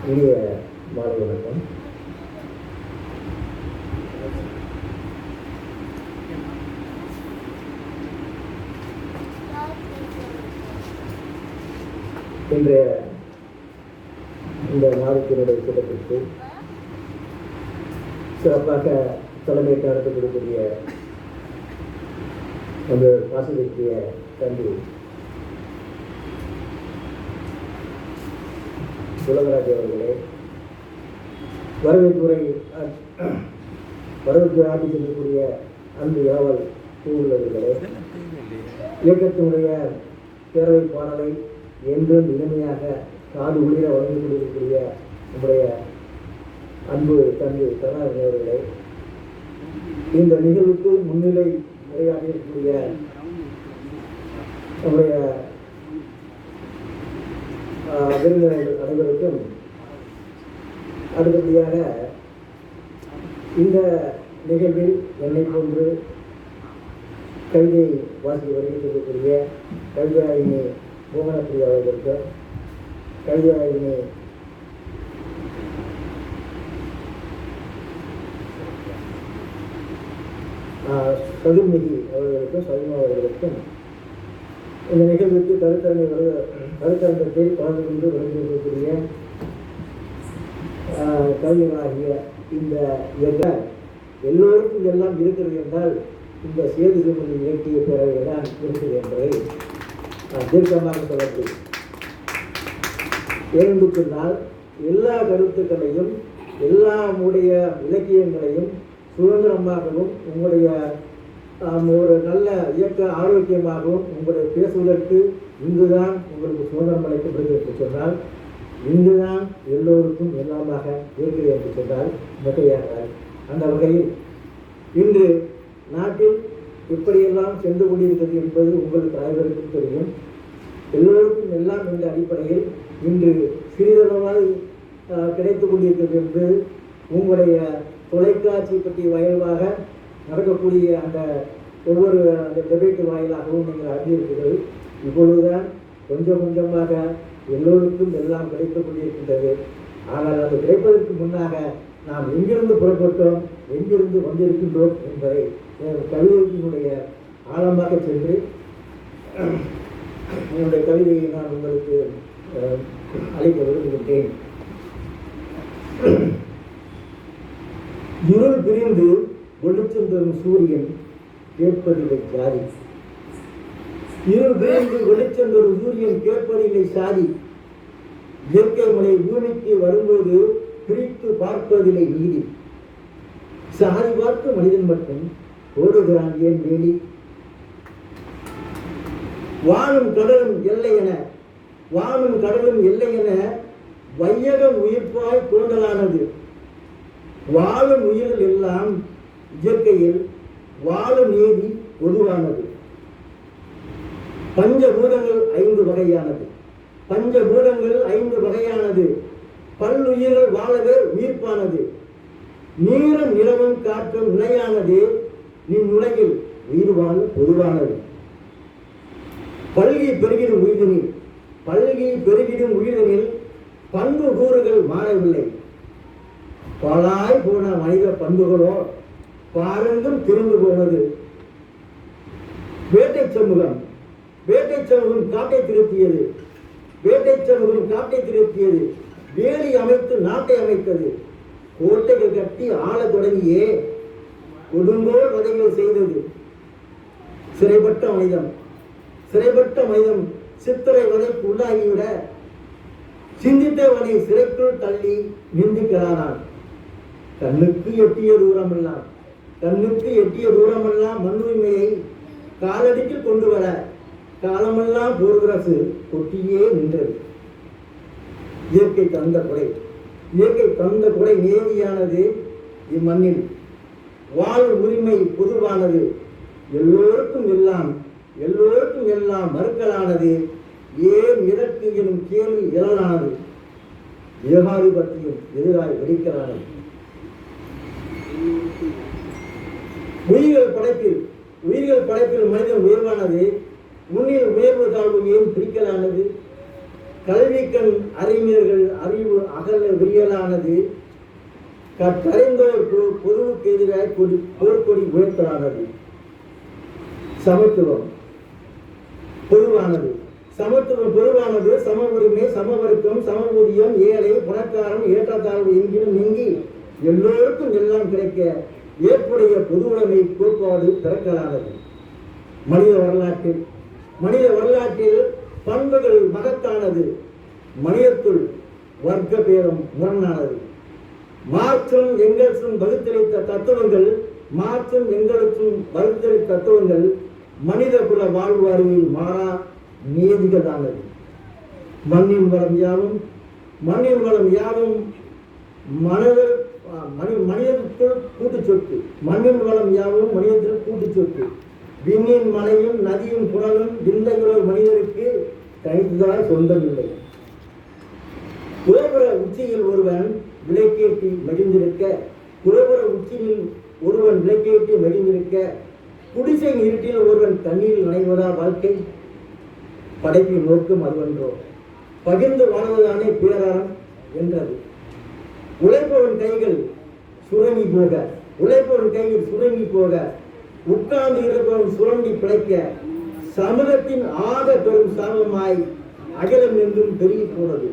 இனிய மாலை வணக்கம். இன்றைய இந்த மாதத்தினுடைய கூட்டத்திற்கு சிறப்பாக தலைமை நடத்தக்கூடிய அந்த பாசத்திற்குரிய தம்பி உலகராஜ் அவர்களே, வரவேற்புரை ஆட்டி செல்லக்கூடிய அன்பு யாவல் கூறுவர்களே, இயக்கத்தினுடைய பேரவை பாடலை என்றும் இனிமையாக காது உயிர வழங்கிக் கொண்டிருக்கக்கூடிய நம்முடைய அன்பு தம்பி கருணாநிதி அவர்களே, இந்த நிகழ்வுக்கு முன்னிலை உரையாற்றி இருக்கக்கூடிய நம்முடைய விருந்தினர்கள் அனைவருக்கும், அடுத்தபடியாக இந்த நிகழ்வில் என்னை போன்று கவிதை வாசி வருகின்றக்கூடிய கவிதையாயினி மோகனப்பிரியா அவர்களுக்கும், கவிதையாயினி சதுர்நிதி அவர்களுக்கும், சதுமா அவர்களுக்கும் இந்த நிகழ்வுக்கு கருத்தரங்கத்தில் கலந்து கொண்டு வருகின்றக்கூடிய கவிஞர்களாகிய இந்த எல்லோருக்கும் எல்லாம் இருக்கிறது என்றால் இந்த சேது சிறுமணி இயக்கிய பேரவை தான் இருக்குது என்பதை தீர்க்கமாக சொல்லப்படும். ஏனென்று சொன்னால் எல்லா கருத்துக்களையும் எல்லாமுடைய இலக்கியங்களையும் சுதந்திரமாகவும் உங்களுடைய ஒரு நல்ல இயக்க ஆரோக்கியமாகவும் உங்களுடைய பேசுவதற்கு இங்குதான் உங்களுக்கு சுதந்திரம் அளிக்கப்படுகிறது என்று சொன்னால், இங்குதான் எல்லோருக்கும் எல்லாமாக இருக்கிறது என்று சொன்னால் மிகையாக. அந்த வகையில் இன்று நாட்டில் எப்படியெல்லாம் சென்று கொண்டிருக்கிறது என்பது உங்களுக்கு அனைவருக்கும் தெரியும். எல்லோருக்கும் எல்லாம் என்ற அடிப்படையில் இன்று சிறிதளவாக கிடைத்துக் கொண்டிருக்கிறது என்று உங்களுடைய தொலைக்காட்சி பற்றிய வாயிலாக நடக்கக்கூடிய அந்த ஒவ்வொரு அந்த டிபேட் வாயிலாகவும் நீங்கள் அறிந்திருக்கிறீர்கள். இப்பொழுதுதான் கொஞ்சம் கொஞ்சமாக எல்லோருக்கும் எல்லாம் கிடைத்துக் கொண்டிருக்கின்றது. ஆனால் அது கிடைப்பதற்கு முன்னாக நாம் எங்கிருந்து புறப்பட்டோம், எங்கிருந்து வந்திருக்கின்றோம் என்பதை கவிதையினுடைய ஆழமாக சென்று என்னுடைய கவிதையை நான் உங்களுக்கு அளிக்க விரும்புகின்றேன். இருள் பிரிந்து வெளிச்சம் தரும் சூரியன் கேட்பதில்லை சாதி. இருள் பிரிந்து வெளிச்சம் தரும் சூரியன் கேட்பதில்லை சாதி. இயற்கை மழை பூமிக்கு வரும்போது பிரித்து பார்ப்பதில்லை நீதி. சாதி பார்க்க மனிதன் மட்டும் ஓடுகிறான் ஏன் வேலி. வானும் கடலும் எல்லை என வானும் கடலும் எல்லை என வையகம் உயிர்ப்பாய் தோன்றலானது. வாழும் உயிர்கள் எல்லாம் இயற்கையில் வாழும் நீதி பொதுவானது. பஞ்சபூதங்கள் 5 வகையானது. பஞ்சபூதங்கள் 5 வகையானது. பல்லுயிர்கள் வாழவே உயிர்ப்பானது. நீரும் நிலவும் காற்றும் நிலையானது. நின் உலகில் உயிர் வாழ பொதுவானது. பல்கி பெருகிடும் உயிரினில் பண்பு கூறுகள் மாறவில்லை. பாழாய் போன மனித பண்புகளோ பாரங்கும் திரும்பி போனது. வேட்டை சமூகம் காட்டை திருப்பியது. வேலி அமைத்து நாட்டை அமைத்தது. கோட்டைகள் கட்டி ஆள தொடங்கியே கொடுங்கோல் வதைகள் செய்தது. சிறைப்பட்ட மனிதம் சித்திரை வதைக்கு உள்ளாகிவிட சிந்தித்தவனை சிறைக்குள் தள்ளி நிந்திக்கிறானான். கண்ணுக்கு எட்டிய தூரமெல்லாம் மண்ணுரிமையை காலடிக்கு கொண்டு வர காலமெல்லாம் போர்கிரசு கொட்டியே நின்றது. இயற்கை தந்த கொடை நேதியானது. இம்மண்ணில் வாழும் உரிமை பொதுவானது. எல்லோருக்கும் எல்லாம் மறுக்கலானது. ஏன் இதற்கு எனும் கேள்வி எழலானது. ஏகாதிபத்தியம் எதிராய் வெடிக்கலானது. உயிர்கள் படைப்பில் மனிதன் உயர்வானது. முன்னில் உயர்வு தாழ்வு ஏன் பிரிக்கலானது. கல்விக்கண் அறிஞர்கள் அறிவு அகல புயலானது, கற்றறிந்தோர் பொதுவுக்கு எதிராக போர்க்கொடி உயர்த்தலானது. சமத்துவம் பொதுவானது. சமத்துவம் பொதுவானது. சம உரிமை, சம வர்க்கம், சம ஊதியம், ஏழை பணக்காரன் ஏற்றத்தாழ்வு என்கினும் நீங்கி எல்லோருக்கும் எல்லாம் கிடைக்க ஏற்புடைய பொதுவுடைமை கோட்பாடு பிறக்கலானது. மனித வரலாற்றில் பண்புகள் மகத்தானது. மனிதத்துள் வர்க்க பேதம் முரணானது. மார்க்சும் எங்கெல்ஸும் வகுத்தளித்த தத்துவங்கள் மனித குல வாழ்வு அறிவில் மாறா நியதிகளானது. மண்ணின் வளம் யாவும் மனிதத்துள் கூட்டு சொத்து. மண்ணின் வளம் யாவும் மனிதத்தில் கூட்டு சொத்து. விண்ணின் மலையும் நதியும் புனலும் விந்தைகளோ மனிதருக்கு தனித்துதான் சொந்தமில்லை. கோபுர உச்சியில் ஒருவன் விலைக்கேற்றி மகிழ்ந்திருக்க, குடிசை இருட்டில் ஒருவன் தண்ணீரில் நனைவதா வாழ்க்கை? படைப்பின் நோக்கம் அதுவென்றோ பகிர்ந்து வாழ்வதானே பேராரம் என்றது. உழைப்பவன் கைகள் சுருங்கி போக, உட்கார்ந்து இருப்பவன் சுரண்டி பிழைக்க, சமூகத்தின் ஆக பெரும் சாபமாய் அகிலம் என்றும் பெருகி போனது.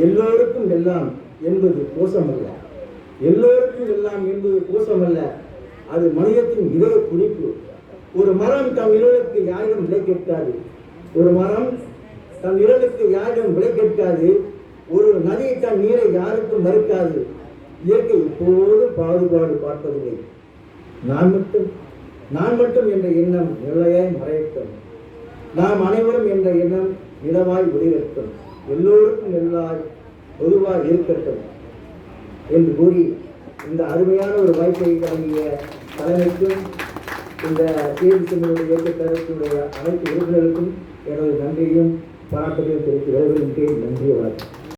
எல்லோருக்கும் எல்லாம் என்பது கோஷமல்ல, அது மனிதத்தின் இதய துடிப்பு. ஒரு மரம் தன் நிழலுக்கு யாரிடம் விலை கேட்காது. ஒரு நதி தன் நீரை யாருக்கும் மறுக்காது. இயற்கை எப்போதும் பாகுபாடு பார்ப்பதில்லை. நான் மட்டும் என்ற எண்ணம் நிலையாய் மறையட்டும். நாம் அனைவரும் என்ற எண்ணம் நிலவாய் ஒளிரட்டும். எல்லோருக்கும் எல்லாம் பொதுவாக இருக்கட்டும் என்று கூறி, இந்த அருமையான ஒரு வாய்ப்பை வழங்கிய தலைமைக்கும் இந்த தேர்வு செல்வனுடைய இயக்கத்தினுடைய அனைத்து உறுப்பினர்களுக்கும் எனது நன்றியும் பாராட்டுகளையும் தெரிவித்து வருகின்றேன். நன்றி, வணக்கம்.